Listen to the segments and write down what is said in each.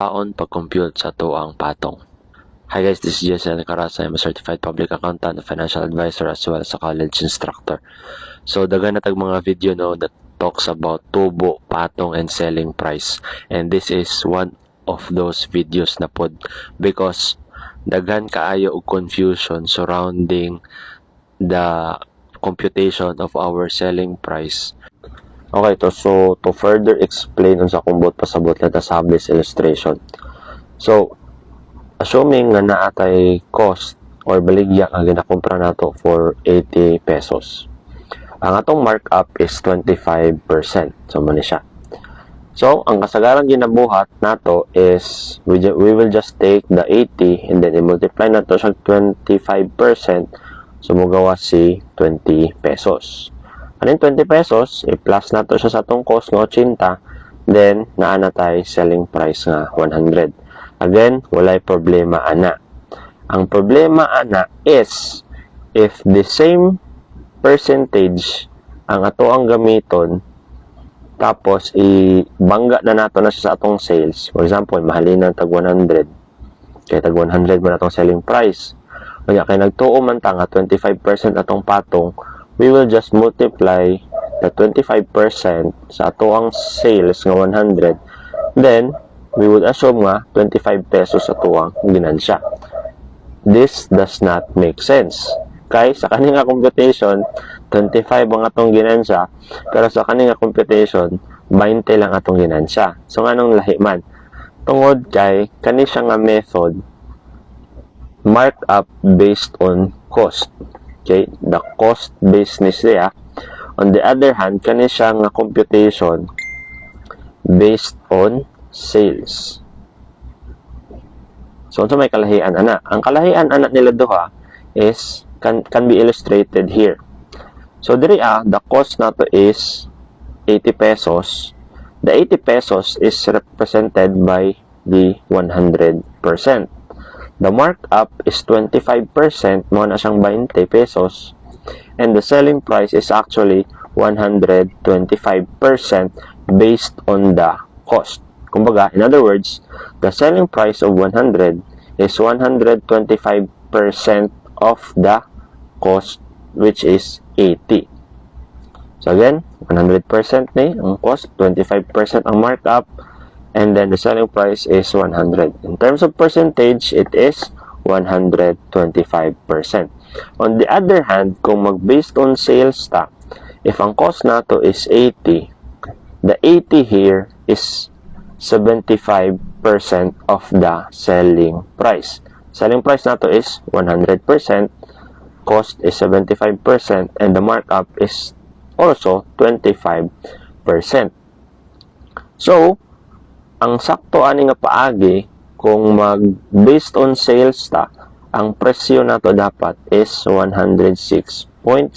Paon pag-compute sa tuang patong. Hi guys, this is Jason Carasa. I'm a certified public accountant, a financial advisor, as well as a college instructor. So, dagan na tag mga video that talks about tubo, patong, and selling price. And this is one of those videos na pod because daghan kaayo og confusion surrounding the computation of our selling price. Okay, so to further explain unsa kung bot pasabot let us have this illustration. So, assuming nga naatay cost or baligya nga ginakumpra nato for 80 pesos. Ang atong markup is 25%. So, mani siya. So, ang kasagaran ginabuhat nato is we will just take the 80 and then i-multiply nato sa 25%. So, magawa si 20 pesos. Ano 20 pesos, i-plus nato siya sa atong cost nga 80, then naa na tayo selling price nga 100. Again, walay problema ana. Ang problema ana is if the same percentage ang ato ang gamiton tapos ibangga na nato na siya sa atong sales. For example, mahalin ng tag 100. Kaya tag 100 man atong selling price. Kaya kay nagtuo man ta nga 25% atong patong, we will just multiply the 25% sa ato ang sales nga 100. Then, we would assume nga 25 pesos sa ato ang ginansya. This does not make sense. Kay sa kaninga computation, 25 ang atong ginansya, pero sa kaninga computation, 20 lang atong ginansya. So, anong lahi man? Tungod kay kani siya nga method markup based on cost. Okay, the cost business niya. On the other hand, kani siya nga computation based on sales. So, unsa may kalahian ana? Ang kalahian ana nila duha is can be illustrated here. So, diri the cost nato is 80 pesos. The 80 pesos is represented by the 100%. The markup is 25%, mo na siyang 20 pesos. And the selling price is actually 125% based on the cost. Kumbaga, in other words, the selling price of 100 is 125% of the cost, which is 80. So again, 100% ni ang cost, 25% ang markup, and then the selling price is 100. In terms of percentage, it is 125%. On the other hand, kung mag-based on sales ta, if ang cost nato is 80, the 80 here is 75% of the selling price. Selling price nato is 100%, cost is 75%, and the markup is also 25%. So, ang sakto ani nga paagi kung mag-based on sales ta, ang presyo nato dapat is 106.67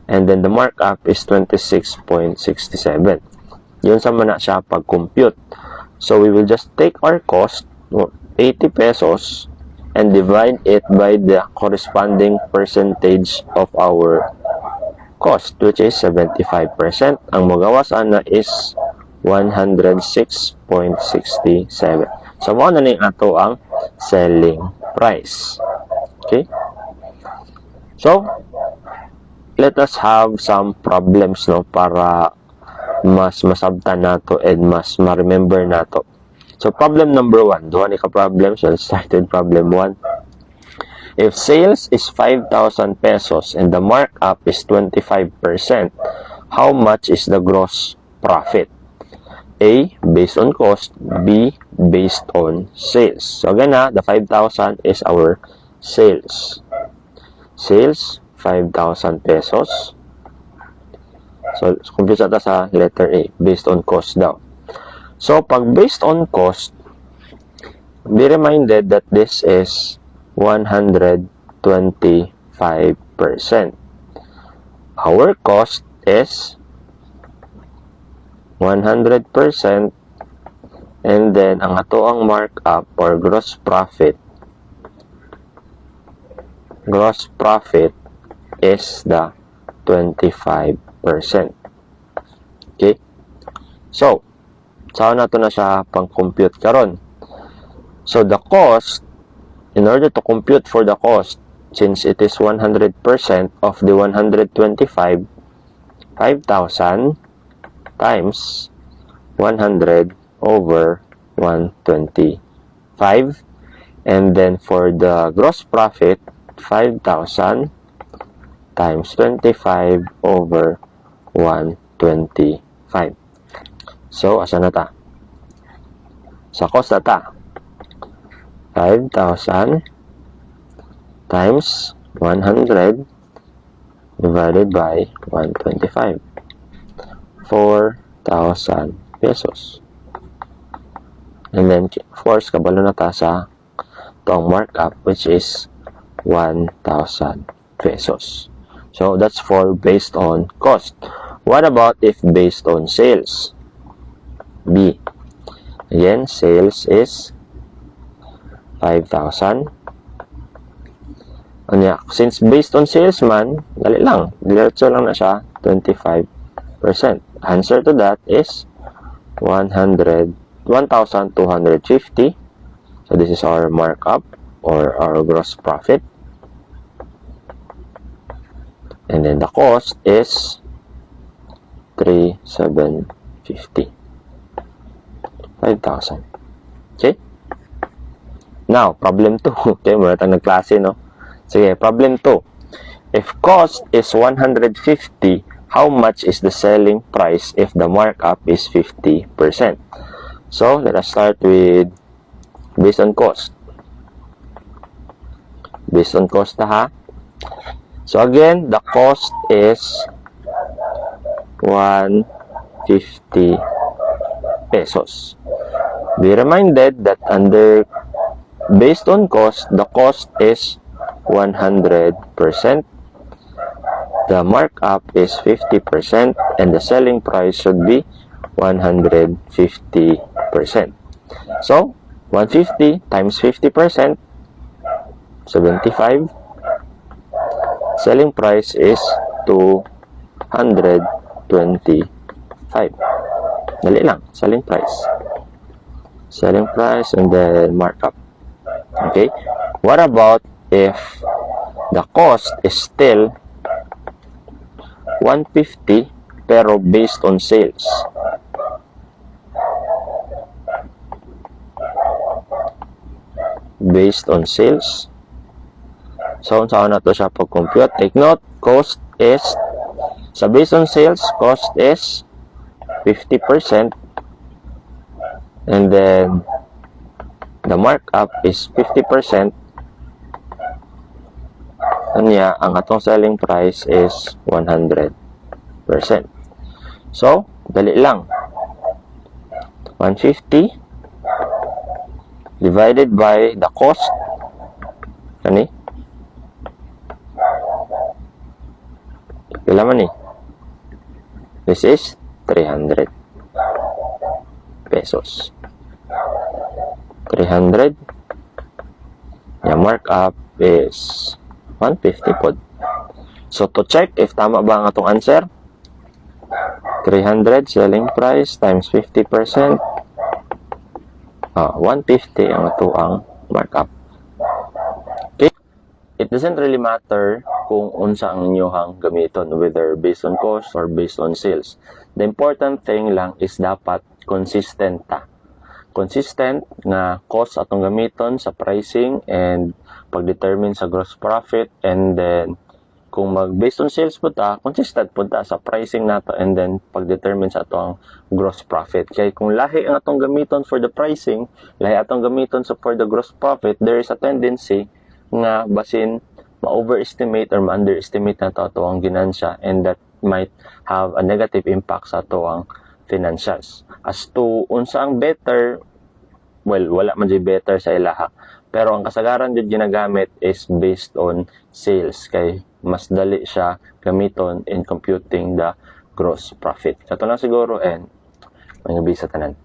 and then the markup is 26.67. Yun sa mana siya pag-compute. So, we will just take our cost, 80 pesos, and divide it by the corresponding percentage of our cost, which is 75%. Ang magawas ana is 106.67. So, mo na ni ato ang selling price. Okay? So, let us have some problems para mas masabtan nato and mas ma-remember nato. So, problem number 1. Duha ni ka problems. Let's start with problem 1. If sales is 5,000 pesos and the markup is 25%, how much is the gross profit? A, based on cost. B, based on sales. So, again the 5,000 is our sales. Sales, 5,000 pesos. So, compute natin sa letter A, based on cost daw. So, pag based on cost, be reminded that this is 125%. Our cost is 100%, and then ang ato ang markup or gross profit is the 25%. Okay? So, So na to na siya pang-compute karon. So the cost, in order to compute for the cost, since it is 100% of the 125, 5,000 times 100 over 125. And then for the gross profit, 5,000 times 25 over 125. So, asa na ta? Sa cost na ta. 5,000 times 100 divided by 125. 4,000 pesos. And then, of course, kabalo na ta sa itong markup, which is 1,000 pesos. So, that's for based on cost. What about if based on sales? B. Again, sales is 5,000. Anya, since based on sales man, dali lang. Diretso lang na siya, 25%. Answer to that is 1,250. So, this is our markup or our gross profit. And then the cost is 3,750. 5,000. Okay? Now, problem 2. Okay, muna tayong nagklase, no? Sige, problem 2. If cost is 150, how much is the selling price if the markup is 50%? So, let us start with based on cost. Based on cost na ha. So, again, the cost is 150 pesos. Be reminded that under based on cost, the cost is 100%. The markup is 50% and the selling price should be 150%. So, 150 times 50%, 75. Selling price is 225. Dali lang, selling price. Selling price and then markup. Okay? What about if the cost is still 150 pero based on sales? Based on sales. So, saan na to siya pag-compute? Take note, cost is, sa based on sales, cost is 50%. And then, the markup is 50%. Kanya, ang atong selling price is 100%. So, dali lang. 150 divided by the cost. Kani? Kailan man eh? This is 300 pesos. 300. Yung markup is 150 pod. So, to check if tama ba ang atong answer, 300 selling price times 50%. 150 ang atoang markup. Okay? It doesn't really matter kung unsa ang inyohang gamiton, whether based on cost or based on sales. The important thing lang is dapat consistent ta. Consistent nga cost atong gamiton sa pricing and pag-determine sa gross profit, and then kung mag-based on sales po ta, consistent po ta sa pricing nato and then pag-determine sa atong gross profit. Kaya kung lahi ang atong gamiton for the pricing, lahi atong gamiton sa for the gross profit, there is a tendency nga basin ma-overestimate or ma-underestimate na to ang ginansya, and that might have a negative impact sa ang financials. As to unsa ang better, well, wala man jud better sa ilaha. Pero ang kasagaran jud ginagamit is based on sales, kay mas dali siya gamiton in computing the gross profit. Ito lang siguro, and mga bisa tanan.